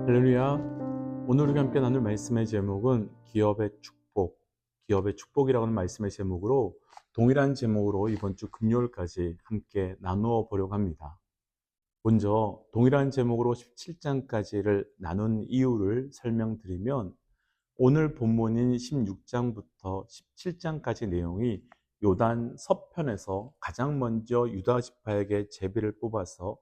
할렐루야. 오늘 우리가 함께 나눌 말씀의 제목은 기업의 축복이라고 하는 말씀의 제목으로 동일한 제목으로 이번 주 금요일까지 함께 나누어 보려고 합니다. 먼저 동일한 제목으로 17장까지를 나눈 이유를 설명드리면 오늘 본문인 16장부터 17장까지 내용이 요단 서편에서 가장 먼저 유다 지파에게 제비를 뽑아서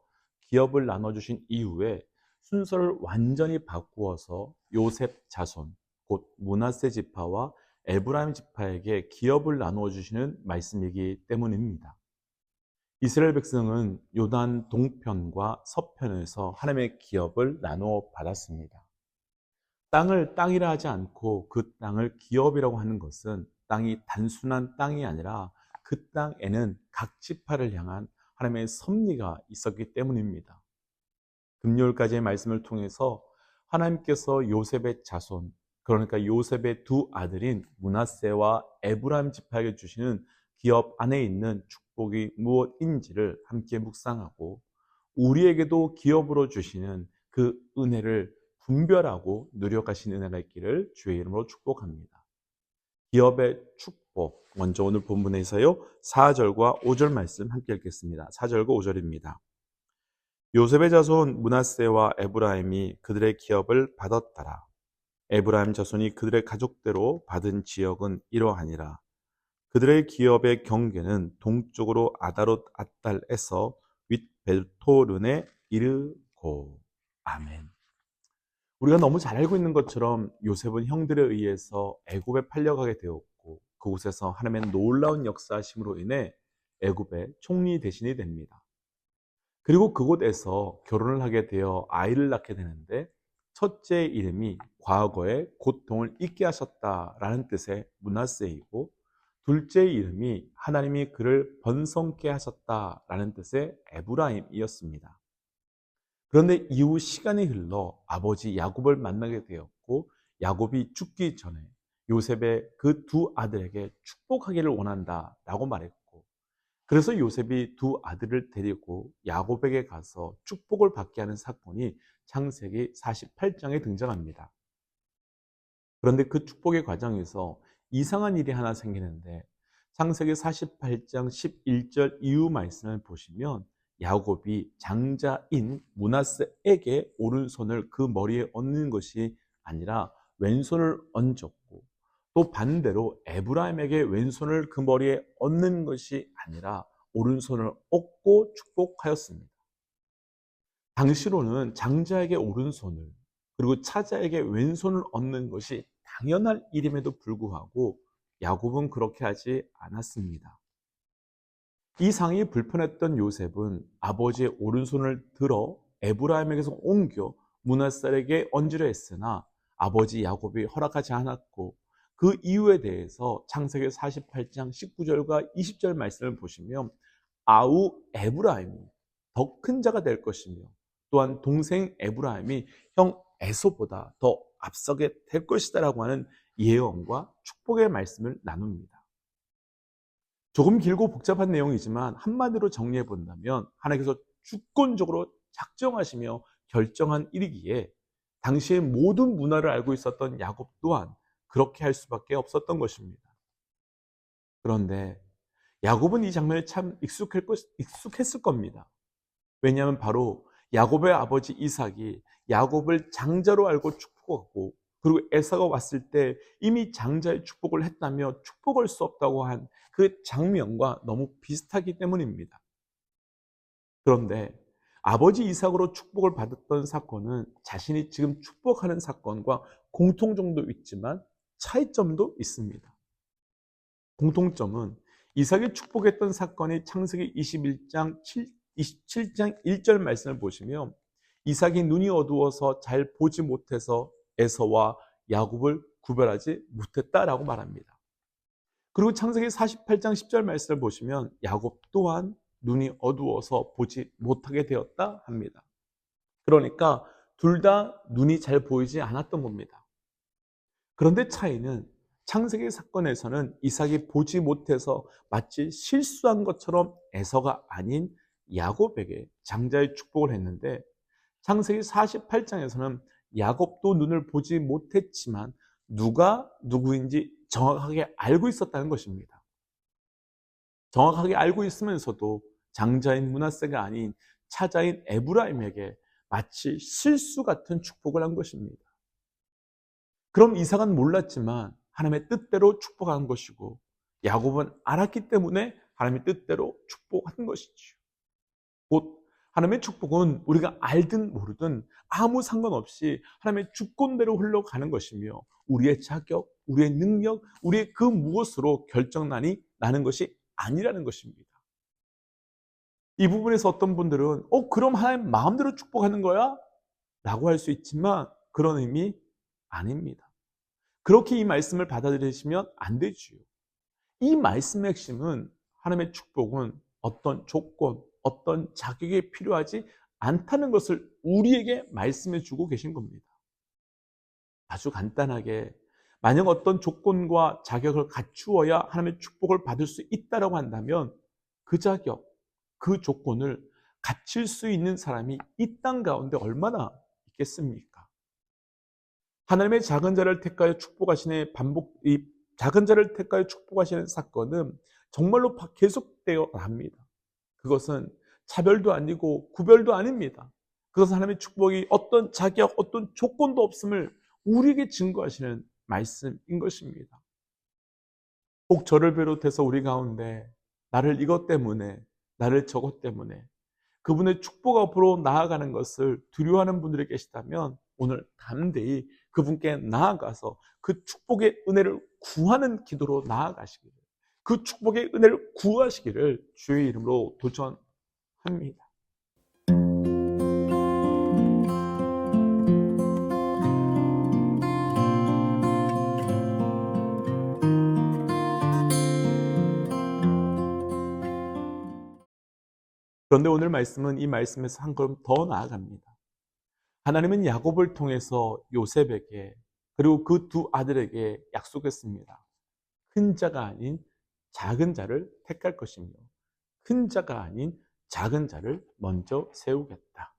기업을 나눠주신 이후에 순서를 완전히 바꾸어서 요셉 자손, 곧 므낫세 지파와 에브라임 지파에게 기업을 나누어 주시는 말씀이기 때문입니다. 이스라엘 백성은 요단 동편과 서편에서 하나님의 기업을 나누어 받았습니다. 땅을 땅이라 하지 않고 그 땅을 기업이라고 하는 것은 땅이 단순한 땅이 아니라 그 땅에는 각 지파를 향한 하나님의 섭리가 있었기 때문입니다. 금요일까지의 말씀을 통해서 하나님께서 요셉의 자손, 그러니까 요셉의 두 아들인 므낫세와 에브라임 지파에게 주시는 기업 안에 있는 축복이 무엇인지를 함께 묵상하고 우리에게도 기업으로 주시는 그 은혜를 분별하고 누려가신 은혜가 있기를 주의 이름으로 축복합니다. 기업의 축복, 먼저 오늘 본문에서요 4절과 5절 말씀 함께 읽겠습니다. 4절과 5절입니다. 요셉의 자손 므낫세와 에브라임이 그들의 기업을 받았더라. 에브라임 자손이 그들의 가족대로 받은 지역은 이러하니라. 그들의 기업의 경계는 동쪽으로 아다롯 앗달에서 윗벨토른에 이르고. 아멘. 우리가 너무 잘 알고 있는 것처럼 요셉은 형들에 의해서 애굽에 팔려가게 되었고 그곳에서 하나님의 놀라운 역사하심으로 인해 애굽의 총리 대신이 됩니다. 그리고 그곳에서 결혼을 하게 되어 아이를 낳게 되는데 첫째의 이름이 과거의 고통을 잊게 하셨다라는 뜻의 므낫세이고 둘째의 이름이 하나님이 그를 번성케 하셨다라는 뜻의 에브라임이었습니다. 그런데 이후 시간이 흘러 아버지 야곱을 만나게 되었고 야곱이 죽기 전에 요셉의 그 두 아들에게 축복하기를 원한다라고 말했고 그래서 요셉이 두 아들을 데리고 야곱에게 가서 축복을 받게 하는 사건이 창세기 48장에 등장합니다. 그런데 그 축복의 과정에서 이상한 일이 하나 생기는데 창세기 48장 11절 이후 말씀을 보시면 야곱이 장자인 므낫세에게 오른손을 그 머리에 얹는 것이 아니라 왼손을 얹었고 또 반대로 에브라임에게 왼손을 그 머리에 얹는 것이 아니라 오른손을 얹고 축복하였습니다. 당시로는 장자에게 오른손을 그리고 차자에게 왼손을 얹는 것이 당연할 일임에도 불구하고 야곱은 그렇게 하지 않았습니다. 이 상이 불편했던 요셉은 아버지의 오른손을 들어 에브라임에게서 옮겨 므낫세에게 얹으려 했으나 아버지 야곱이 허락하지 않았고 그 이유에 대해서 창세기 48장 19절과 20절 말씀을 보시면 아우 에브라임이 더 큰 자가 될 것이며 또한 동생 에브라임이 형 에서보다 더 앞서게 될 것이다 라고 하는 예언과 축복의 말씀을 나눕니다. 조금 길고 복잡한 내용이지만 한마디로 정리해 본다면 하나님께서 주권적으로 작정하시며 결정한 일이기에 당시의 모든 문화를 알고 있었던 야곱 또한 그렇게 할 수밖에 없었던 것입니다. 그런데 야곱은 이 장면에 참 익숙했을 겁니다. 왜냐하면 바로 야곱의 아버지 이삭이 야곱을 장자로 알고 축복하고 그리고 에사가 왔을 때 이미 장자의 축복을 했다며 축복할 수 없다고 한 그 장면과 너무 비슷하기 때문입니다. 그런데 아버지 이삭으로 축복을 받았던 사건은 자신이 지금 축복하는 사건과 공통점도 있지만 차이점도 있습니다. 공통점은 이삭이 축복했던 사건이 창세기 27장 1절 말씀을 보시면 이삭이 눈이 어두워서 잘 보지 못해서 에서와 야곱을 구별하지 못했다라고 말합니다. 그리고 창세기 48장 10절 말씀을 보시면 야곱 또한 눈이 어두워서 보지 못하게 되었다 합니다. 그러니까 둘 다 눈이 잘 보이지 않았던 겁니다. 그런데 차이는 창세기 사건에서는 이삭이 보지 못해서 마치 실수한 것처럼 에서가 아닌 야곱에게 장자의 축복을 했는데 창세기 48장에서는 야곱도 눈을 보지 못했지만 누가 누구인지 정확하게 알고 있었다는 것입니다. 정확하게 알고 있으면서도 장자인 므낫세가 아닌 차자인 에브라임에게 마치 실수 같은 축복을 한 것입니다. 그럼 이삭은 몰랐지만 하나님의 뜻대로 축복한 것이고, 야곱은 알았기 때문에 하나님의 뜻대로 축복한 것이지요. 곧 하나님의 축복은 우리가 알든 모르든 아무 상관없이 하나님의 주권대로 흘러가는 것이며, 우리의 자격, 우리의 능력, 우리의 그 무엇으로 결정난이 나는 것이 아니라는 것입니다. 이 부분에서 어떤 분들은 그럼 하나님 마음대로 축복하는 거야? 라고 할 수 있지만 그런 의미 아닙니다. 그렇게 이 말씀을 받아들이시면 안 되지요. 이 말씀의 핵심은 하나님의 축복은 어떤 조건, 어떤 자격이 필요하지 않다는 것을 우리에게 말씀해 주고 계신 겁니다. 아주 간단하게, 만약 어떤 조건과 자격을 갖추어야 하나님의 축복을 받을 수 있다고 한다면 그 자격, 그 조건을 갖출 수 있는 사람이 이 땅 가운데 얼마나 있겠습니까? 하나님의 작은 자를 택하여 축복하시는 이 작은 자를 택하여 축복하시는 사건은 정말로 계속되어 합니다. 그것은 차별도 아니고 구별도 아닙니다. 그것은 하나님의 축복이 어떤 자격, 어떤 조건도 없음을 우리에게 증거하시는 말씀인 것입니다. 꼭 저를 비롯해서 우리 가운데 나를 이것 때문에, 나를 저것 때문에 그분의 축복 앞으로 나아가는 것을 두려워하는 분들이 계시다면 오늘 담대히 그분께 나아가서 그 축복의 은혜를 구하는 기도로 나아가시기를, 그 축복의 은혜를 구하시기를 주의 이름으로 도전합니다. 그런데 오늘 말씀은 이 말씀에서 한 걸음 더 나아갑니다. 하나님은 야곱을 통해서 요셉에게, 그리고 그 두 아들에게 약속했습니다. 큰 자가 아닌 작은 자를 택할 것이며 큰 자가 아닌 작은 자를 먼저 세우겠다.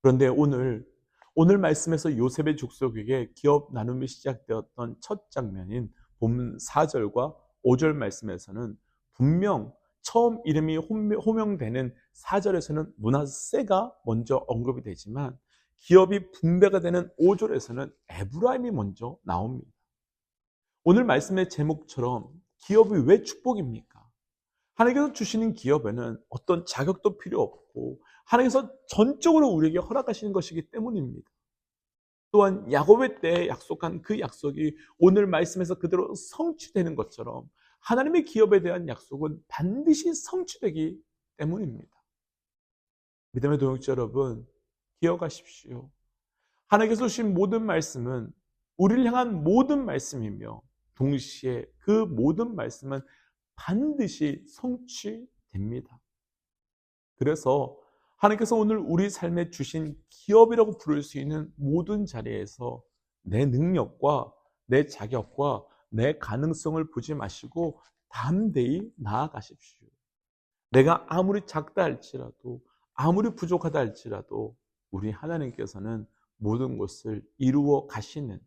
그런데 오늘 말씀에서 요셉의 족속에게 기업 나눔이 시작되었던 첫 장면인 본 4절과 5절 말씀에서는 분명 처음 이름이 호명되는 4절에서는 므낫세가 먼저 언급이 되지만 기업이 분배가 되는 5절에서는 에브라임이 먼저 나옵니다. 오늘 말씀의 제목처럼 기업이 왜 축복입니까? 하나님께서 주시는 기업에는 어떤 자격도 필요 없고 하나님께서 전적으로 우리에게 허락하시는 것이기 때문입니다. 또한 야곱의 때에 약속한 그 약속이 오늘 말씀에서 그대로 성취되는 것처럼 하나님의 기업에 대한 약속은 반드시 성취되기 때문입니다. 믿음의 동역자 여러분, 기억하십시오. 하나님께서 주신 모든 말씀은 우리를 향한 모든 말씀이며 동시에 그 모든 말씀은 반드시 성취됩니다. 그래서 하나님께서 오늘 우리 삶에 주신 기업이라고 부를 수 있는 모든 자리에서 내 능력과 내 자격과 내 가능성을 보지 마시고 담대히 나아가십시오. 내가 아무리 작다 할지라도, 아무리 부족하다 할지라도 우리 하나님께서는 모든 것을 이루어 가시는,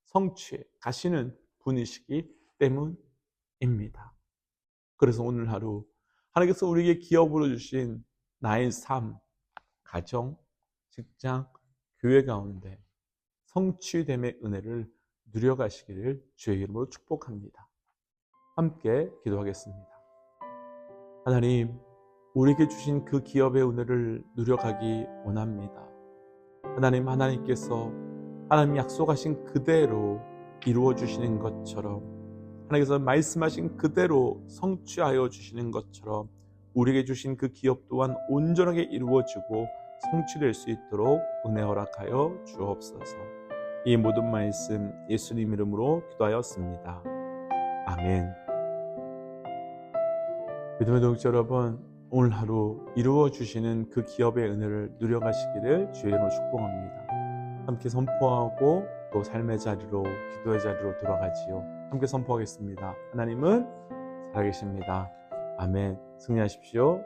성취해 가시는 분이시기 때문입니다. 그래서 오늘 하루 하나님께서 우리에게 기업으로 주신 나의 삶, 가정, 직장, 교회 가운데 성취됨의 은혜를 누려가시기를 주의 이름으로 축복합니다. 함께 기도하겠습니다. 하나님, 우리에게 주신 그 기업의 은혜를 누려가기 원합니다. 하나님, 하나님께서 하나님 약속하신 그대로 이루어 주시는 것처럼, 하나님께서 말씀하신 그대로 성취하여 주시는 것처럼 우리에게 주신 그 기업 또한 온전하게 이루어지고 성취될 수 있도록 은혜 허락하여 주옵소서. 이 모든 말씀 예수님 이름으로 기도하였습니다. 아멘. 믿음의 동역자 여러분, 오늘 하루 이루어 주시는 그 기업의 은혜를 누려가시기를 주의 이름으로 축복합니다. 함께 선포하고 또 삶의 자리로, 기도의 자리로 돌아가지요. 함께 선포하겠습니다. 하나님은 살아계십니다. 아멘. 승리하십시오.